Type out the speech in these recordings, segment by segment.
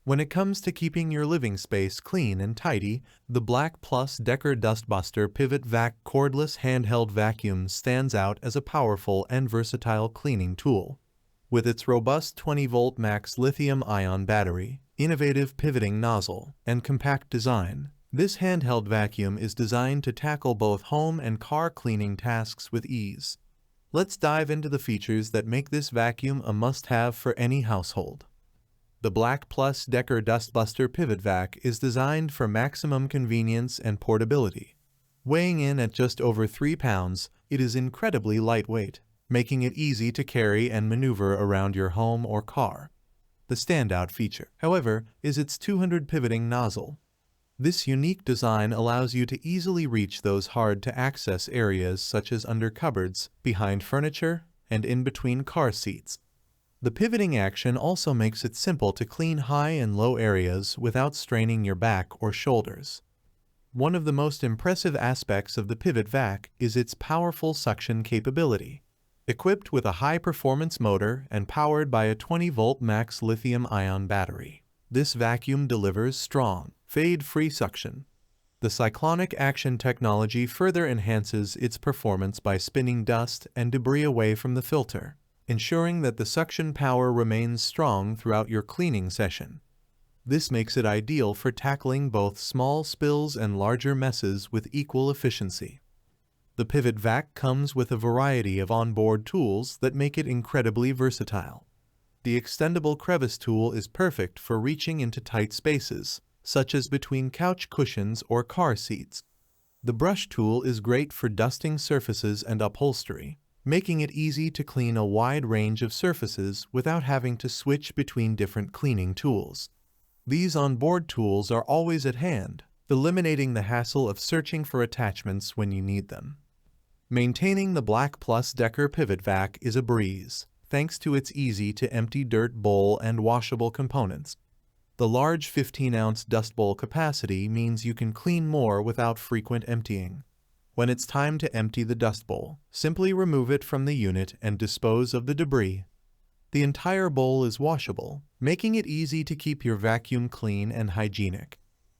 When it comes to keeping your living space clean and tidy, the BLACK+DECKER dustbuster PIVOT VAC Cordless Handheld Vacuum stands out as a powerful and versatile cleaning tool. With its robust 20-volt MAXlithium-ion battery, innovative pivoting nozzle, and compact design, this handheld vacuum is designed to tackle both home and car cleaning tasks with ease. Let's dive into the features that make this vacuum a must-have for any household. The BLACK+DECKER dustbuster PIVOT VAC is designed for maximum convenience and portability. Weighing in at just over 3 pounds, it is incredibly lightweight, making it easy to carry and maneuver around your home or car. The standout feature, however, is its 200 pivoting nozzle. This unique design allows you to easily reach those hard-to-access areas such as under cupboards, behind furniture, and in between car seats. The pivoting action also makes it simple to clean high and low areas without straining your back or shoulders. One of the most impressive aspects of the PIVOT VAC is its powerful suction capability. Equipped with a high-performance motor and powered by a 20-volt MAXlithium-ion battery, this vacuum delivers strong, fade-free suction. The cyclonic action technology further enhances its performance by spinning dust and debris away from the filter, ensuring that the suction power remains strong throughout your cleaning session. This makes it ideal for tackling both small spills and larger messes with equal efficiency. The PIVOT VAC comes with a variety of onboard tools that make it incredibly versatile. The extendable Crevice tool is perfect for reaching into tight spaces, such as between couch cushions or car seats. The brush tool is great for dusting surfaces and upholstery, making it easy to clean a wide range of surfaces without having to switch between different cleaning tools. These onboard tools are always at hand, eliminating the hassle of searching for attachments when you need them. Maintaining the BLACK+DECKER PIVOT VAC is a breeze, thanks to its easy-to-empty dirt bowl and washable components. The large 15-ounce dust bowl capacity means you can clean more without frequent emptying. When it's time to empty the dust bowl, simply remove it from the unit and dispose of the debris. The entire bowl is washable, making it easy to keep your vacuum clean and hygienic.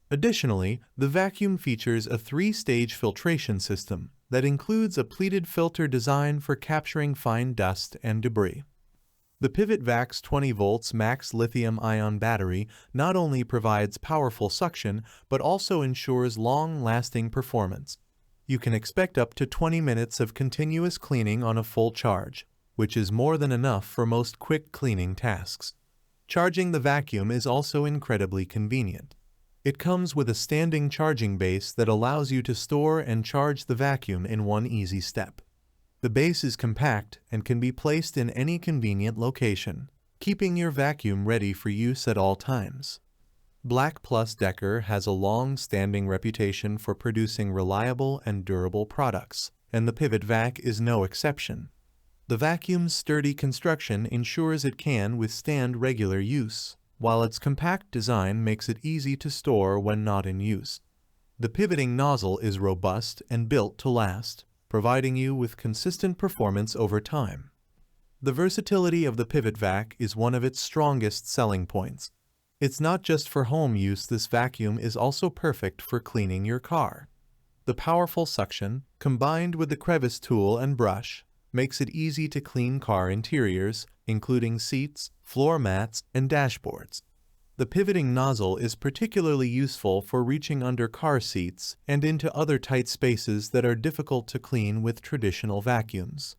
Additionally, the vacuum features a 3-stage filtration system that includes a pleated filter design for capturing fine dust and debris. The PIVOT VAC's 20 volts MAXlithium-ion battery not only provides powerful suction but also ensures long-lasting performance. You can expect up to 20 minutes of continuous cleaning on a full charge, which is more than enough for most quick cleaning tasks. Charging the vacuum is also incredibly convenient. It comes with a standing charging base that allows you to store and charge the vacuum in one easy step. The base is compact and can be placed in any convenient location, keeping your vacuum ready for use at all times. BLACK+DECKER has a long-standing reputation for producing reliable and durable products, and the PIVOT VAC is no exception. The vacuum's sturdy construction ensures it can withstand regular use, while its compact design makes it easy to store when not in use. The pivoting nozzle is robust and built to last, providing you with consistent performance over time. The versatility of the PIVOT VAC is one of its strongest selling points. It's not just for home use, this vacuum is also perfect for cleaning your car. The powerful suction, combined with the Crevice tool and brush, makes it easy to clean car interiors, including seats, floor mats, and dashboards. The pivoting nozzle is particularly useful for reaching under car seats and into other tight spaces that are difficult to clean with traditional vacuums.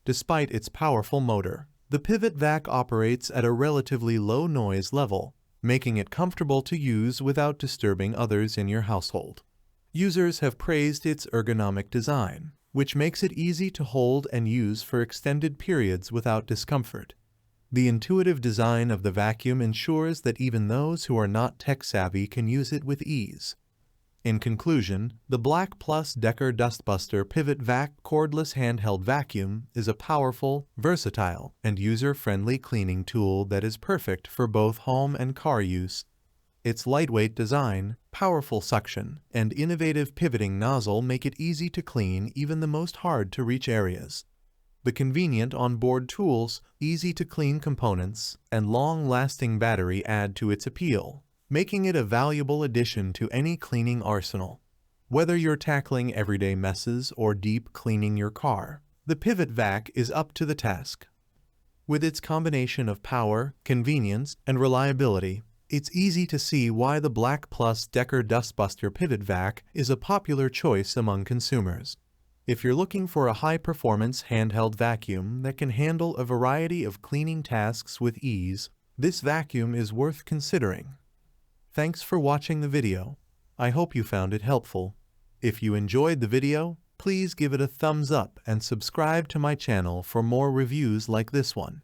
Despite its powerful motor, the PIVOT VAC operates at a relatively low noise level, making it comfortable to use without disturbing others in your household. Users have praised its ergonomic design, which makes it easy to hold and use for extended periods without discomfort. The intuitive design of the vacuum ensures that even those who are not tech-savvy can use it with ease. In conclusion, the BLACK+DECKER dustbuster PIVOT VAC Cordless Handheld Vacuum is a powerful, versatile, and user-friendly cleaning tool that is perfect for both home and car use. Its lightweight design, powerful suction, and innovative pivoting nozzle make it easy to clean even the most hard-to-reach areas. The convenient onboard tools, easy-to-clean components, and long-lasting battery add to its appeal, making it a valuable addition to any cleaning arsenal. Whether you're tackling everyday messes or deep cleaning your car, the PIVOT VAC is up to the task. With its combination of power, convenience, and reliability, it's easy to see why the BLACK+DECKER dustbuster PIVOT VAC is a popular choice among consumers. If you're looking for a high-performance handheld vacuum that can handle a variety of cleaning tasks with ease, this vacuum is worth considering. Thanks for watching the video. I hope you found it helpful. If you enjoyed the video, please give it a thumbs up and subscribe to my channel for more reviews like this one.